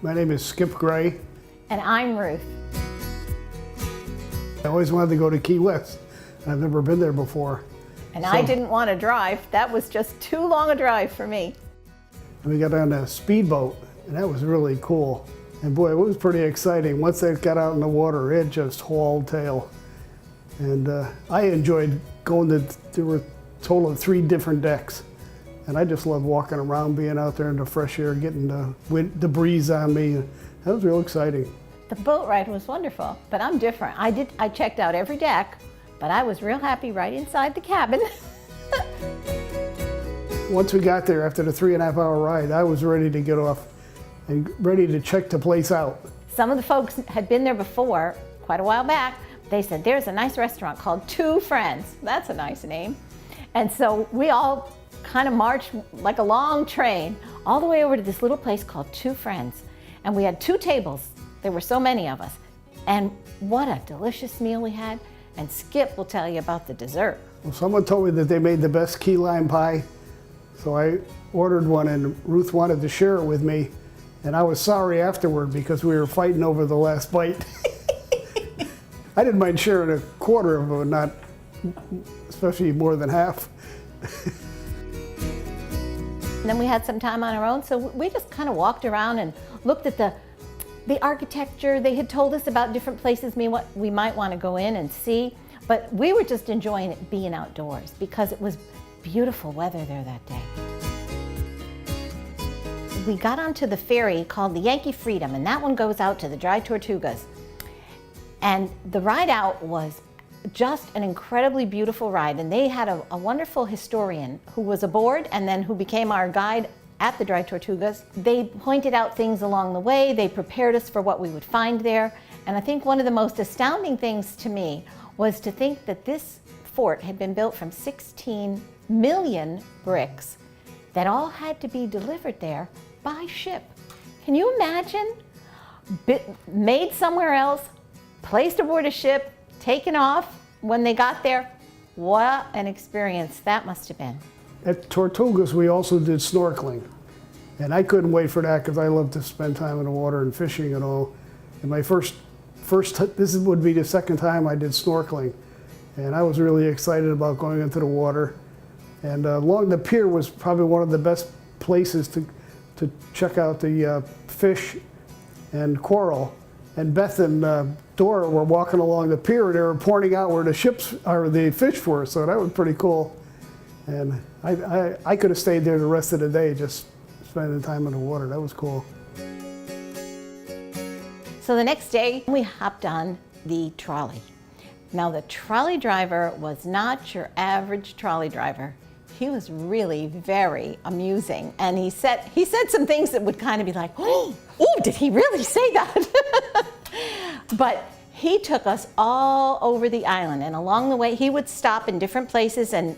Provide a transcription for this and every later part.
My name is Skip Gray. And I'm Ruth. I always wanted to go to Key West. I've never been there before. And I didn't want to drive. That was just too long a drive for me. We got on a speedboat, and that was really cool. And boy, it was pretty exciting. Once it got out in the water, it just hauled tail. And I enjoyed going there were a total of 3 different decks. And I just loved walking around, being out there in the fresh air, getting the breeze on me. That was real exciting. The boat ride was wonderful, but I'm different. I checked out every deck, but I was real happy right inside the cabin. Once we got there, after the 3.5-hour ride, I was ready to get off and ready to check the place out. Some of the folks had been there before, quite a while back. They said, there's a nice restaurant called Two Friends. That's a nice name. And so we all kind of marched like a long train all the way over to this little place called Two Friends. And we had 2 tables. There were so many of us. And what a delicious meal we had. And Skip will tell you about the dessert. Well, someone told me that they made the best key lime pie. So I ordered one, and Ruth wanted to share it with me. And I was sorry afterward because we were fighting over the last bite. I didn't mind sharing a quarter of it, not especially more than half. And then we had some time on our own, so we just kind of walked around and looked at the architecture. They had told us about different places we might want to go in and see, but we were just enjoying it being outdoors because it was beautiful weather there that day. We got onto the ferry called the Yankee Freedom, and that one goes out to the Dry Tortugas. And the ride out was just an incredibly beautiful ride, and they had a wonderful historian who was aboard and then who became our guide at the Dry Tortugas. They pointed out things along the way, they prepared us for what we would find there, and I think one of the most astounding things to me was to think that this fort had been built from 16 million bricks that all had to be delivered there by ship. Can you imagine? Made somewhere else, placed aboard a ship, taken off when they got there. What an experience that must have been. At Tortugas, we also did snorkeling. And I couldn't wait for that because I love to spend time in the water and fishing and all. And my this would be the second time I did snorkeling. And I was really excited about going into the water. And along the pier was probably one of the best places to check out the fish and coral. And Beth and Dora were walking along the pier, and they were pointing out where the fish were, so that was pretty cool. And I could have stayed there the rest of the day, just spending time in the water. That was cool. So the next day, we hopped on the trolley. Now, the trolley driver was not your average trolley driver. He was really very amusing, and he said some things that would kind of be like, oh, did he really say that? But he took us all over the island, and along the way he would stop in different places and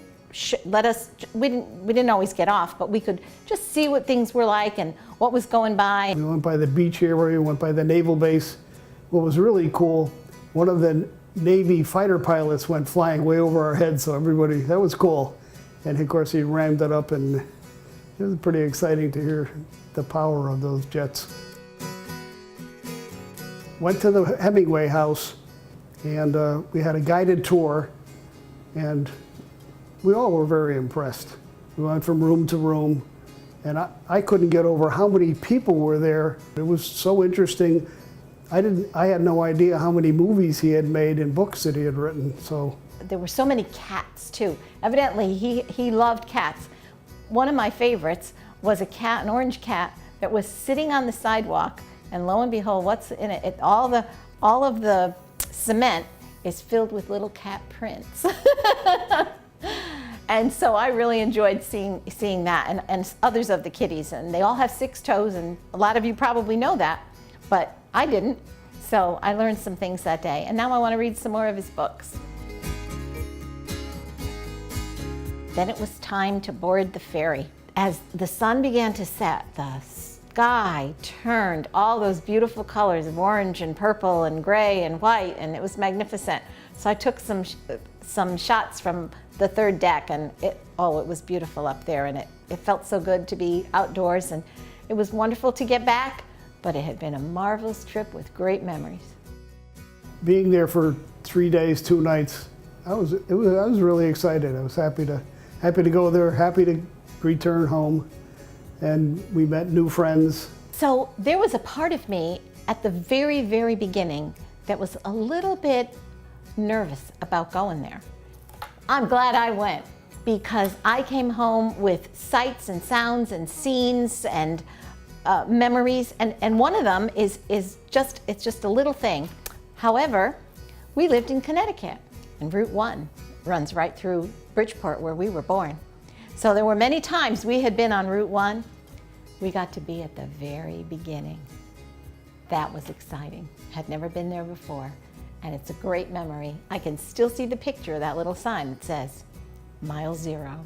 let us, we didn't always get off, but we could just see what things were like and what was going by. We went by the beach area, we went by the naval base. What was really cool, one of the Navy fighter pilots went flying way over our heads, so that was cool. And of course he rammed it up, and it was pretty exciting to hear the power of those jets. Went to the Hemingway house, and we had a guided tour, and we all were very impressed. We went from room to room, and I couldn't get over how many people were there. It was so interesting. I had no idea how many movies he had made and books that he had written. So there were so many cats too. Evidently he loved cats. One of my favorites was a cat, an orange cat, that was sitting on the sidewalk, and lo and behold, what's in it? All of the cement is filled with little cat prints. And so I really enjoyed seeing that, and others of the kitties, and they all have 6 toes, and a lot of you probably know that, but I didn't. So I learned some things that day, and now I want to read some more of his books. Then it was time to board the ferry. As the sun began to set, the sky turned all those beautiful colors of orange and purple and gray and white, and it was magnificent. So I took some shots from the 3rd deck, and it was beautiful up there, and it felt so good to be outdoors, and it was wonderful to get back but it had been a marvelous trip with great memories. Being there for 3 days, 2 nights, I was really excited. I was happy to go there, happy to return home, and we met new friends. So there was a part of me at the very, very beginning that was a little bit nervous about going there. I'm glad I went, because I came home with sights and sounds and scenes and memories, and one of them is just a little thing. However, we lived in Connecticut, and Route 1 runs right through Bridgeport, where we were born. So there were many times we had been on Route 1. We got to be at the very beginning. That was exciting. Had never been there before, and it's a great memory. I can still see the picture of that little sign that says, Mile 0.